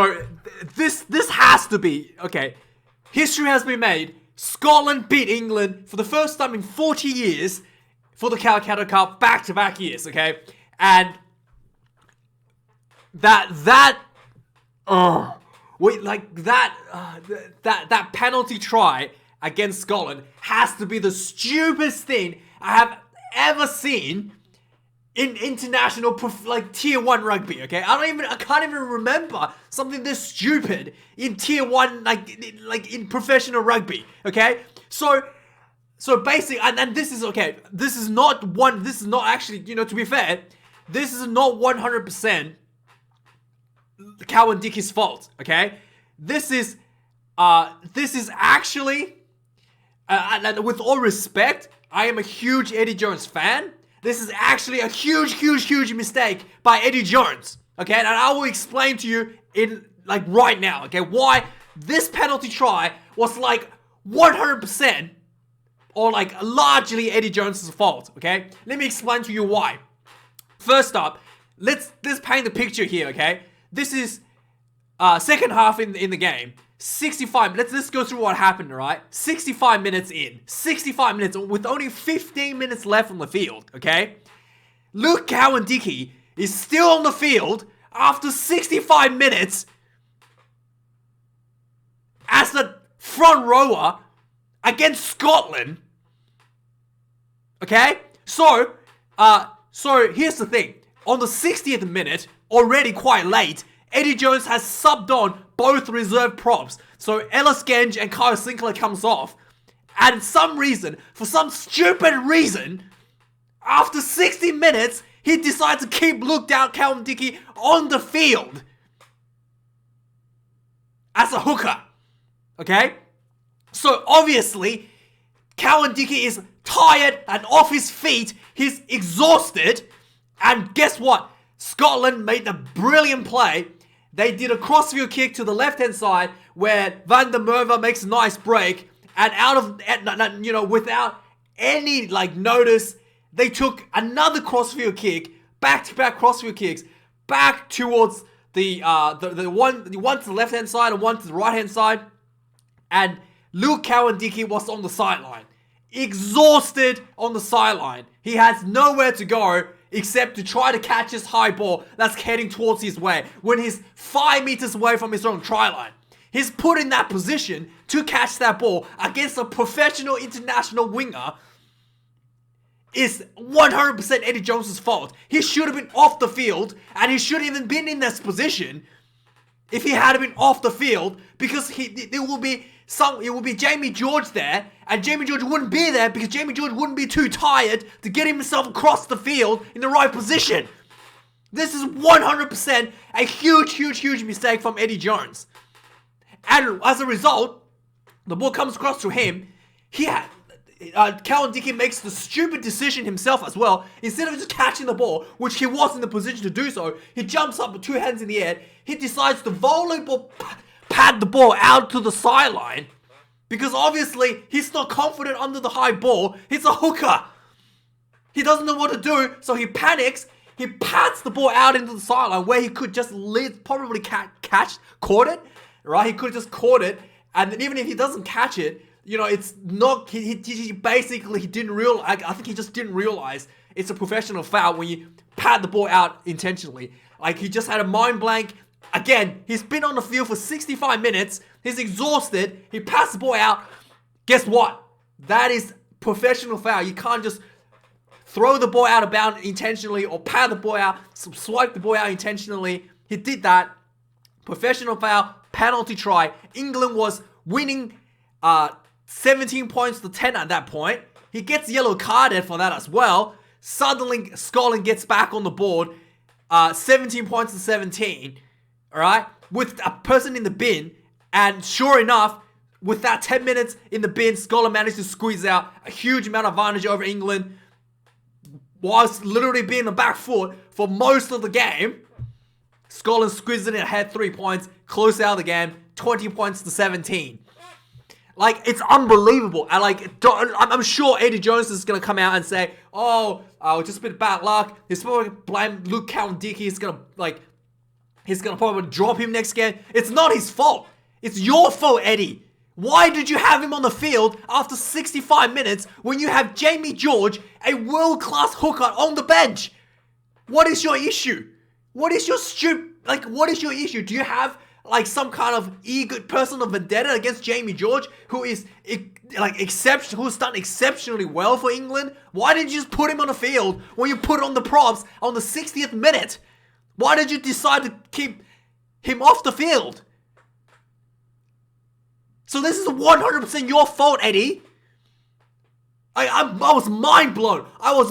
So this has to be, okay, history has been made. Scotland beat England for the first time in 40 years for the Calcutta Cup, back-to-back years, okay? And that penalty try against Scotland has to be the stupidest thing I have ever seen in international, tier 1 rugby, okay? I can't even remember something this stupid in tier 1, in professional rugby, okay? So basically, and this is, okay, this is not actually, to be fair, this is not 100% cowan-dickie's fault, okay? This is actually, and with all respect, I am a huge Eddie Jones fan. This is actually a huge mistake by Eddie Jones, okay? And I will explain to you in, right now, okay, why this penalty try was 100% or largely Eddie Jones' fault, okay? Let me explain to you why. First up, let's paint the picture here, okay? This is second half in the game. 65, let's go through what happened, alright? 65 minutes in. 65 minutes with only 15 minutes left on the field, okay? Luke Cowan-Dickie is still on the field after 65 minutes as the front rower against Scotland. Okay? So here's the thing. On the 60th minute, already quite late, Eddie Jones has subbed on both reserve props. So Ellis Genge and Kyle Sinclair comes off. And for some stupid reason, after 60 minutes, he decides to keep Luke Cowan-Dickie on the field as a hooker. Okay? So obviously, Cowan-Dickie is tired and off his feet. He's exhausted. And guess what? Scotland made a brilliant play. They did a crossfield kick to the left-hand side where Van der Merwe makes a nice break. And without any, notice, they took another crossfield kick, back-to-back crossfield kicks, back towards the one to the left-hand side and one to the right-hand side. And Luke Cowan-Dickie was on the sideline. Exhausted on the sideline. He has nowhere to go except to try to catch his high ball that's heading towards his way when he's 5 meters away from his own try line. He's put in that position to catch that ball against a professional international winger is 100% Eddie Jones' fault. He should have been off the field, and he shouldn't even been in this position if he had been off the field, because it will be Jamie George there, and Jamie George wouldn't be there because Jamie George wouldn't be too tired to get himself across the field in the right position. This is 100% a huge mistake from Eddie Jones. And as a result, the ball comes across to him. Cowan-Dickie makes the stupid decision himself as well. Instead of just catching the ball, which he was in the position to do so, he jumps up with 2 hands in the air. He decides to volleyball pad the ball out to the sideline because obviously he's not confident under the high ball. He's a hooker. He doesn't know what to do, so he panics. He pads the ball out into the sideline where he could just probably caught it, right? He could have just caught it, and then even if he doesn't catch it, it's not, he didn't realize, I think he just didn't realize it's a professional foul when you pad the ball out intentionally. He just had a mind blank. Again, he's been on the field for 65 minutes. He's exhausted. He passed the ball out. Guess what? That is professional foul. You can't just throw the ball out of bounds intentionally or pad the ball out, swipe the ball out intentionally. He did that. Professional foul, penalty try. England was winning 17 points to 10 at that point. He gets yellow carded for that as well. Suddenly, Scotland gets back on the board. 17 points to 17. Alright? With a person in the bin. And sure enough, with that 10 minutes in the bin, Scotland managed to squeeze out a huge amount of advantage over England. Whilst literally being the back foot for most of the game. Scotland squeezed it ahead 3 points. Close out the game. 20 points to 17. It's unbelievable. And I'm sure Eddie Jones is going to come out and say, just a bit of bad luck. He's probably going to blame Luke Cowan-Dickie. He's going to, He's going to probably drop him next game. It's not his fault. It's your fault, Eddie. Why did you have him on the field after 65 minutes when you have Jamie George, a world-class hooker, on the bench? What is your issue? What is your what is your issue? Do you have like some kind of personal vendetta against Jamie George, who is who's done exceptionally well for England? Why didn't you just put him on the field when you put on the props on the 60th minute? Why did you decide to keep him off the field? So this is 100% your fault, Eddie. I was mind blown. I was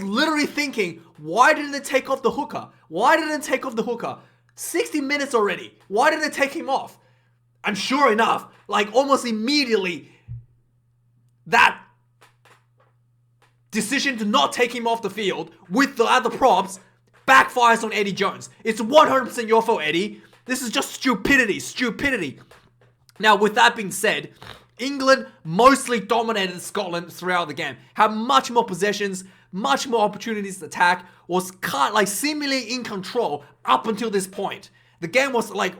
literally thinking, why didn't they take off the hooker? Why didn't they take off the hooker? 60 minutes already. Why did they take him off? And sure enough, like almost immediately, that decision to not take him off the field with the other props backfires on Eddie Jones. It's 100% your fault, Eddie. This is just stupidity. Now, with that being said, England mostly dominated Scotland throughout the game. Had much more possessions, much more opportunities to attack, was seemingly in control up until this point. The game was like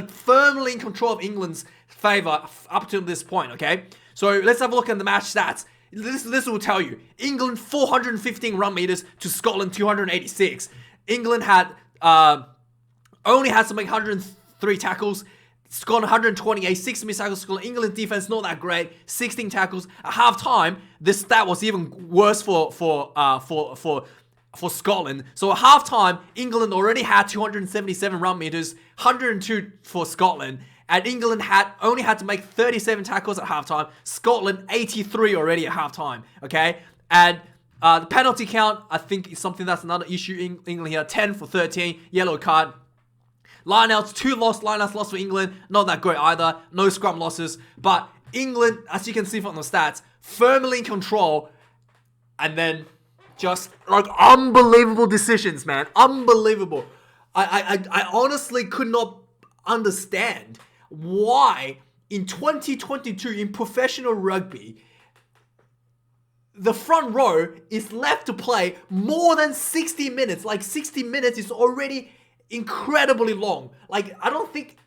firmly in control of England's favor up to this point, okay? So let's have a look at the match stats. This will tell you. England 415 run meters to Scotland 286. England had only had to make 103 tackles. Scotland 128, 6 missed tackles. England defense not that great, 16 tackles. At halftime, this stat was even worse for Scotland. So at halftime, England already had 277 run meters, 102 for Scotland, and England only had to make 37 tackles at halftime. Scotland 83 already at halftime. Okay, and the penalty count, I think, is something that's another issue. England here 10 for 13, yellow card. Lineouts, 2 lineouts lost for England. Not that great either. No scrum losses. But England, as you can see from the stats, firmly in control. And then just like unbelievable decisions, man. Unbelievable. I honestly could not understand why in 2022 in professional rugby, the front row is left to play more than 60 minutes. Like 60 minutes is already incredibly long. Like I don't think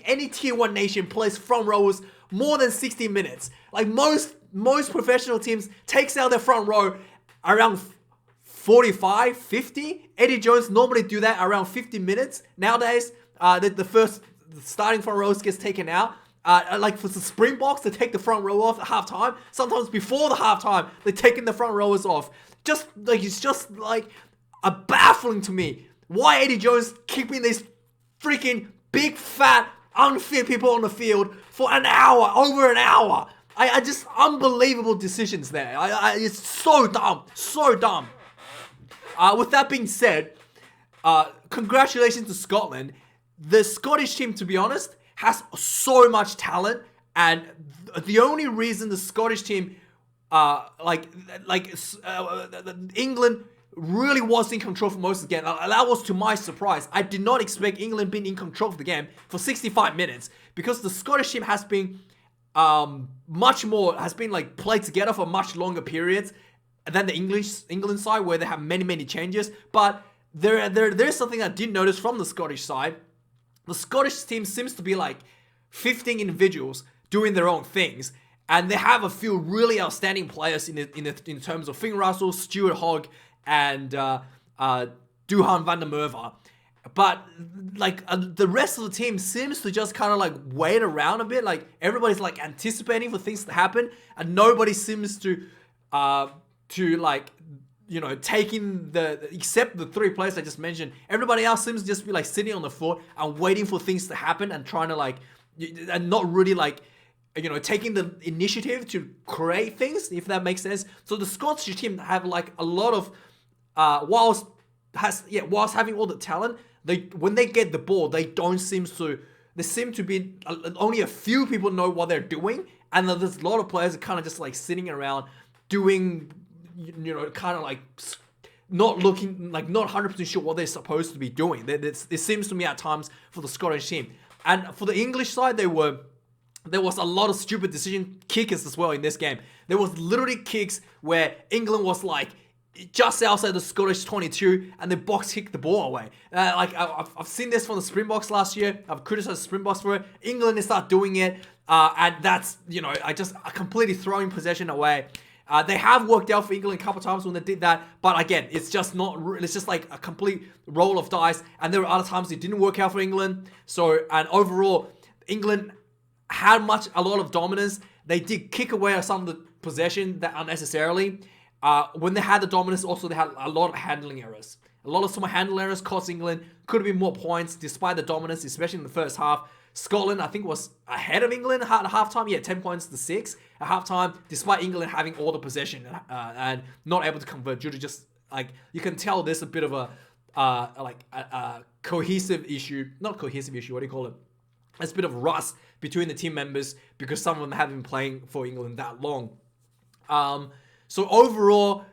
any tier 1 nation plays front rowers more than 60 minutes. Like most professional teams takes out their front row around 45, 50. Eddie Jones normally do that around 50 minutes. Nowadays, the starting front rows gets taken out. Like for the Springboks, they take the front row off at halftime. Sometimes before the halftime, they're taking the front rowers off. It's just baffling to me why Eddie Jones keeping these freaking big, fat, unfit people on the field for an hour, over an hour. I just unbelievable decisions there. It's so dumb. With that being said, congratulations to Scotland. The Scottish team, to be honest, has so much talent, and the only reason the Scottish team, England really was in control for most of the game. That was to my surprise. I did not expect England being in control of the game for 65 minutes because the Scottish team has been played together for much longer periods than the England side, where they have many changes. But there's something I did notice from the Scottish side. The Scottish team seems to be like 15 individuals doing their own things, and they have a few really outstanding players in terms of Finn Russell, Stuart Hogg, and Duhan van der Merwe. But the rest of the team seems to just kind of wait around a bit. Like everybody's anticipating for things to happen, and nobody seems to taking except the 3 players I just mentioned. Everybody else seems to just be sitting on the floor and waiting for things to happen and trying to and not really taking the initiative to create things, if that makes sense. So the Scottish team have a lot of whilst having all the talent, when they get the ball, they seem to be only a few people know what they're doing, and there's a lot of players that kind of just sitting around doing, not looking, not 100% sure what they're supposed to be doing. It seems to me at times for the Scottish team. And for the English side, there was a lot of stupid kickers as well in this game. There was literally kicks where England was just outside the Scottish 22, and they box kick the ball away. I've seen this from the Springboks last year. I've criticized the Springboks for it. England, they start doing it, and that's, I just completely throwing possession away. They have worked out for England a couple times when they did that, but again, it's just not. It's just like a complete roll of dice, and there were other times it didn't work out for England. So, and overall, England had a lot of dominance. They did kick away some of the possession that unnecessarily. When they had the dominance, also they had a lot of handling errors. A lot of some handling errors cost England. Could have been more points despite the dominance, especially in the first half. Scotland, I think, was ahead of England at halftime. Yeah, 10 points to 6 at halftime, despite England having all the possession and not able to convert due to just, you can tell there's a bit of a cohesive issue. Not cohesive issue, what do you call it? There's a bit of rust between the team members because some of them haven't been playing for England that long. So overall,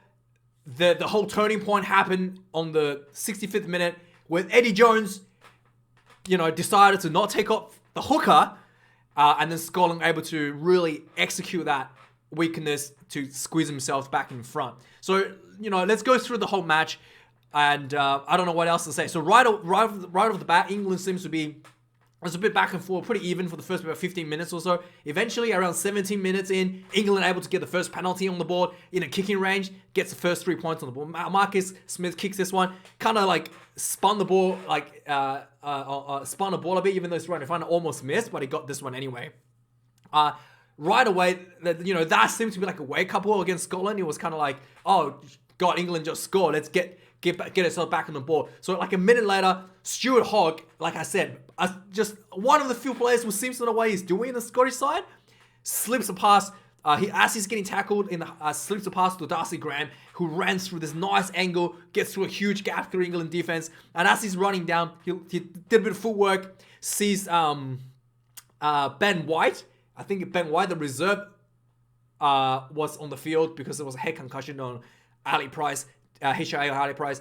the whole turning point happened on the 65th minute when Eddie Jones, decided to not take off the hooker, and then Scotland able to really execute that weakness to squeeze themselves back in front. So, let's go through the whole match, and I don't know what else to say. So right off the bat, England seems to be, it was a bit back and forth, pretty even for the first about 15 minutes or so. Eventually, around 17 minutes in, England able to get the first penalty on the board in a kicking range, gets the first 3 points on the board. Marcus Smith kicks this one, kind of spun the ball, spun the ball a bit, even though it's right in front, almost missed, but he got this one anyway. Right away, that seemed to be like a wake-up call against Scotland. It was kind of like, oh, God, England just scored. Let's get itself back on the board. So like a minute later, Stuart Hogg, like I said, just one of the few players who seems to know what he's doing in the Scottish side, slips a pass. As he's getting tackled, slips a pass to Darcy Graham, who runs through this nice angle, gets through a huge gap through England defense. And as he's running down, he did a bit of footwork, sees Ben White. I think Ben White, the reserve, was on the field because there was a head concussion on Ali Price. HIA Ali Price.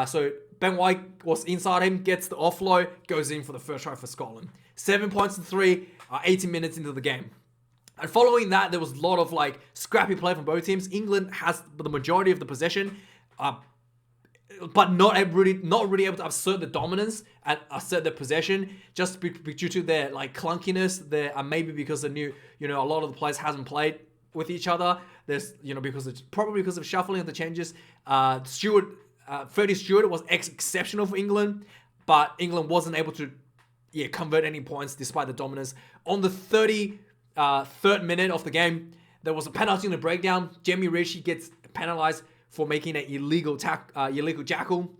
So Ben White was inside him, gets the offload, goes in for the first try for Scotland. 7 points to 3, 18 minutes into the game. And following that, there was a lot of scrappy play from both teams. England has the majority of the possession, but not really able to assert the dominance and assert their possession, just due to their clunkiness. Maybe because they knew a lot of the players hasn't played with each other. There's probably because of shuffling of the changes. Freddie Stewart was exceptional for England, but England wasn't able to convert any points despite the dominance. On the 33rd minute of the game, there was a penalty in the breakdown. Jamie Ritchie gets penalized for making an illegal jackal.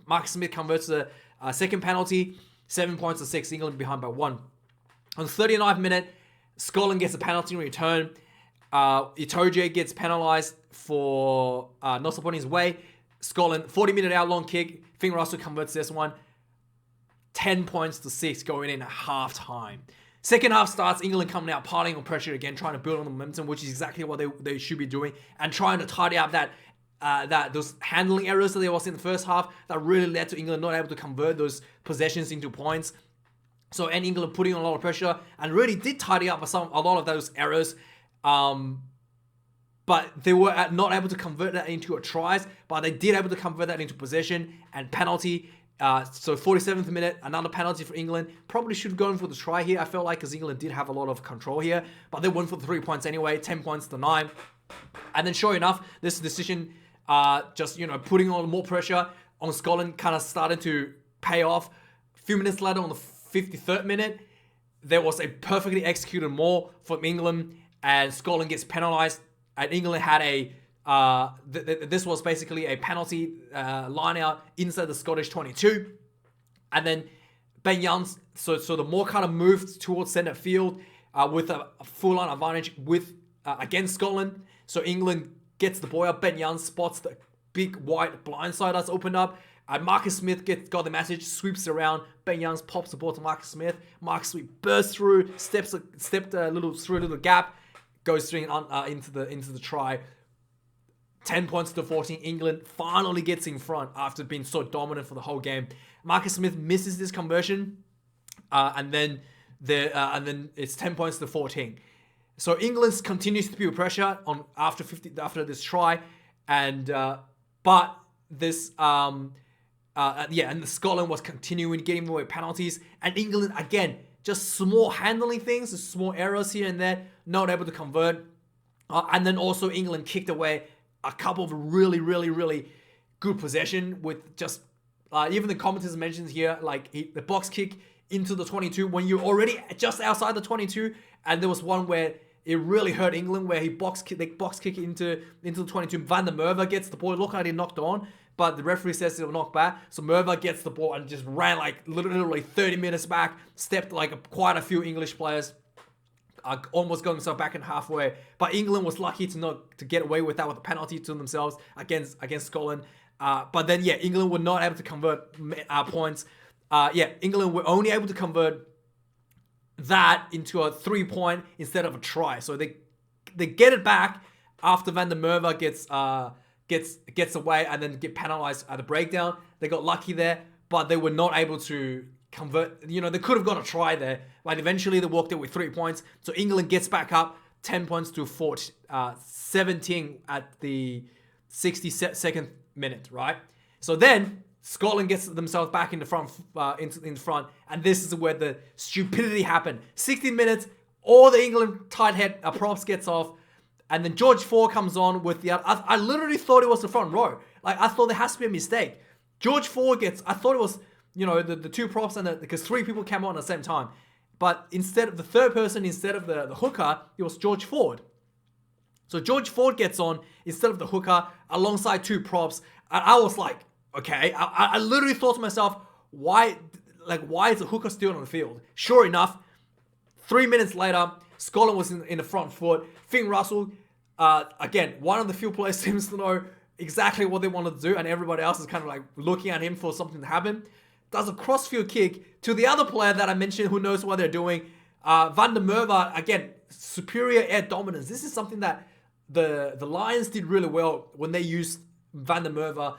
Marcus Smith converts a second penalty. 7 points to 6. England behind by 1. On the 39th minute, Scotland gets a penalty in return. Itoje gets penalised for not supporting his way. Scotland, 40-minute out long kick. Finn Russell converts this one. 10 points to 6 going in at half-time. Second half starts, England coming out, piling on pressure again, trying to build on the momentum, which is exactly what they should be doing, and trying to tidy up those handling errors that there was in the first half that really led to England not able to convert those possessions into points. So, and England putting on a lot of pressure and really did tidy up a lot of those errors. But they were not able to convert that into a tries, but they did able to convert that into possession and penalty. So 47th minute, another penalty for England. Probably should have gone for the try here, I felt like, because England did have a lot of control here. But they went for the 3 points anyway, 10 points to 9. And then sure enough, this decision, putting on more pressure on Scotland kind of started to pay off. A few minutes later, on the 53rd minute, there was a perfectly executed maul from England, and Scotland gets penalised. And England had this was basically a penalty line out inside the Scottish 22. And then Ben Youngs, so the more kind of moved towards centre field with a full line advantage against Scotland. So England gets the ball up. Ben Youngs spots the big white blindside that's opened up. Marcus Smith got the message, sweeps around. Ben Youngs pops the ball to Marcus Smith. Marcus Smith bursts through, stepped a little gap, goes straight into the try. 10 points to 14. England finally gets in front after being so dominant for the whole game. Marcus Smith misses this conversion, and then it's 10 points to 14. So England continues to build pressure after this try. And but this and Scotland was continuing getting away penalties, and England again just small handling things, small errors here and there, not able to convert. And then also England kicked away a couple of really good possession with just even the commentators mentioned here, like the box kick into the 22 when you're already just outside the 22, and there was one where it really hurt England where they box kick into the 22. Van der Merwe gets the ball. It looked like he knocked on, but the referee says it'll knock back. So Merwe gets the ball and just ran like literally 30 meters back, stepped like quite a few English players, almost got himself back in halfway. But England was lucky to get away with that with a penalty to themselves against Scotland. But then England were not able to convert points. England were only able to convert that into a 3-point instead of a try. So they get it back after Van der Merwe gets away and then get penalized at the breakdown. They got lucky there, but they were not able to convert. They could have got a try there, but eventually they walked it with 3 points. So England gets back up 10 points to 17 at the 62nd minute, right? So then Scotland gets themselves back in the front, in front, and this is where the stupidity happened. 60 minutes, all the England tight head props gets off, and then George Ford comes on with the. I literally thought it was the front row. Like I thought there has to be a mistake. George Ford gets. I thought it was the two props because 3 people came on at the same time, but instead of the third person, instead of the hooker, it was George Ford. So George Ford gets on instead of the hooker alongside 2 props, and I was like. Okay, I literally thought to myself, why is the hooker still on the field? Sure enough, 3 minutes later, Scotland was in the front foot. Finn Russell, again, one of the few players seems to know exactly what they wanted to do, and everybody else is kind of like looking at him for something to happen. Does a crossfield kick to the other player that I mentioned who knows what they're doing. Van der Merwe, again, superior air dominance. This is something that the Lions did really well when they used Van der Merwe.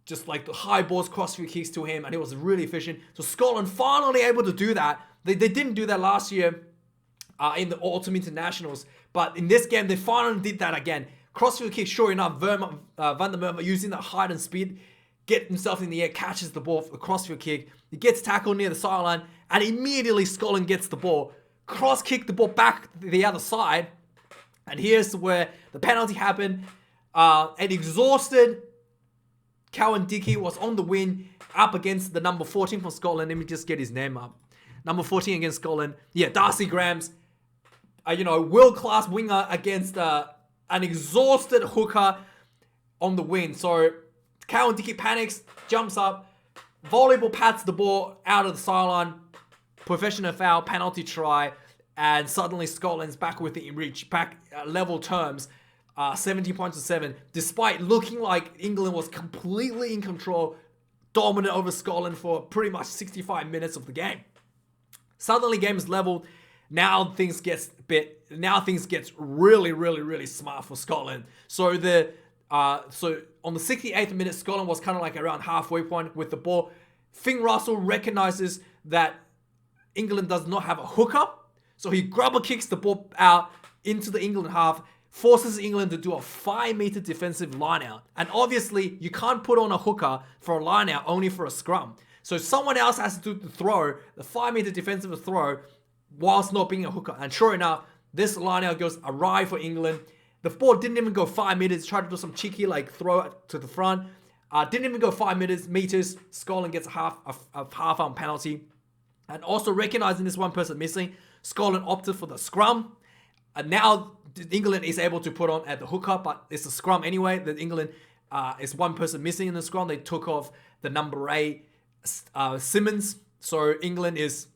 Just like the high balls, crossfield kicks to him, and it was really efficient. So Scotland finally able to do that. They didn't do that last year in the Autumn Internationals, but in this game they finally did that again. Crossfield kick, sure enough, Van der Merwe using the height and speed, get himself in the air, catches the ball for the crossfield kick. He gets tackled near the sideline, and immediately Scotland gets the ball. Cross kick the ball back to the other side, and here's where the penalty happened. An exhausted Cowan-Dickie was on the win up against the number 14 for Scotland. Let me just get his name up. Number 14 against Scotland. Darcy Grahams, world-class winger against an exhausted hooker on the win. So Cowan-Dickie panics, jumps up, volleyball pats the ball out of the sideline, professional foul, penalty try, and suddenly Scotland's back with the reach, back level terms. 17 points to 7, despite looking like England was completely in control, dominant over Scotland for pretty much 65 minutes of the game. Suddenly, game is leveled. Now things gets really smart for Scotland. So on the 68th minute, Scotland was kind of like around halfway point with the ball. Finn Russell recognizes that England does not have a hooker, so he grubber kicks the ball out into the England half. Forces England to do a 5-meter defensive line-out. And obviously, you can't put on a hooker for a line-out, only for a scrum. So someone else has to do the throw, the 5-meter defensive throw, whilst not being a hooker. And sure enough, this line-out goes awry for England. The ball didn't even go 5 meters. Tried to do some cheeky throw to the front. Didn't even go 5 meters. Scotland gets a half-arm penalty. And also recognizing this one person missing, Scotland opted for the scrum. And now England is able to put on at the hooker, but it's a scrum anyway. That England is one person missing in the scrum. They took off the number 8, Simmons. So England is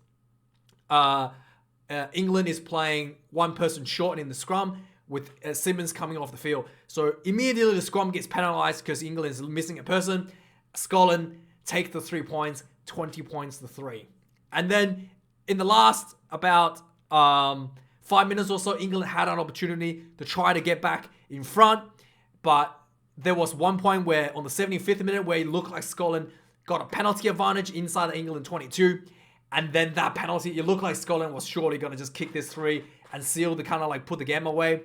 playing one person short in the scrum with Simmons coming off the field. So immediately the scrum gets penalized because England is missing a person. Scotland take the 3 points, 20 points to 3. And then in the last about 5 minutes or so, England had an opportunity to try to get back in front, but there was one point where on the 75th minute where it looked like Scotland got a penalty advantage inside the England 22, and then that penalty, it looked like Scotland was surely going to just kick this 3 and seal the kind of put the game away.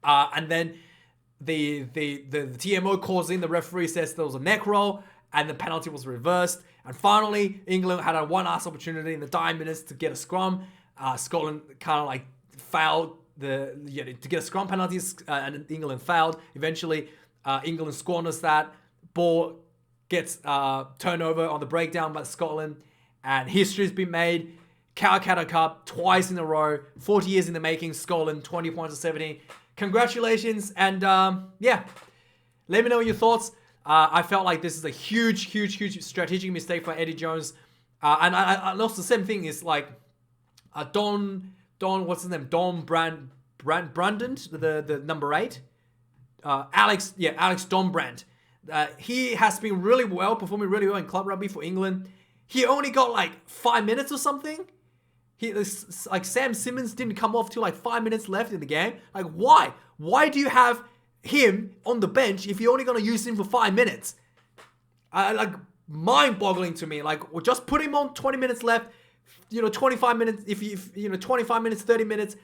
And then the TMO calls in, the referee says there was a neck roll, and the penalty was reversed. And finally, England had a one last opportunity in the dying minutes to get a scrum. Scotland kind of like fouled to get a scrum penalty, and England fouled. Eventually, England squanders that. Ball gets turned over on the breakdown by Scotland, and history's been made. Calcutta Cup twice in a row, 40 years in the making. Scotland 20 points to 17. Congratulations, and yeah, let me know your thoughts. I felt like this is a huge strategic mistake for Eddie Jones, and also the same thing is like Don what's his name? Don Brandon, the number 8. Alex Don Brandt. He has been performing really well in club rugby for England. He only got like 5 minutes or something. Like Sam Simmons didn't come off till like 5 minutes left in the game. Like why? Why do you have him on the bench if you're only gonna use him for 5 minutes? Like mind-boggling to me. Like just put him on 20 minutes left. 25 minutes. If 25 minutes, 30 minutes.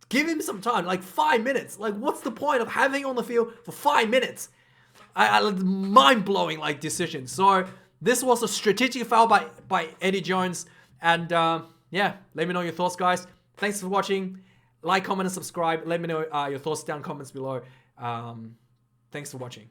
Give him some time. Like 5 minutes. Like what's the point of having him on the field for 5 minutes? Mind-blowing like decision. So this was a strategic foul by Eddie Jones, and yeah, let me know your thoughts, guys. Thanks for watching. Like, comment, and subscribe. Let me know your thoughts down comments below. Thanks for watching.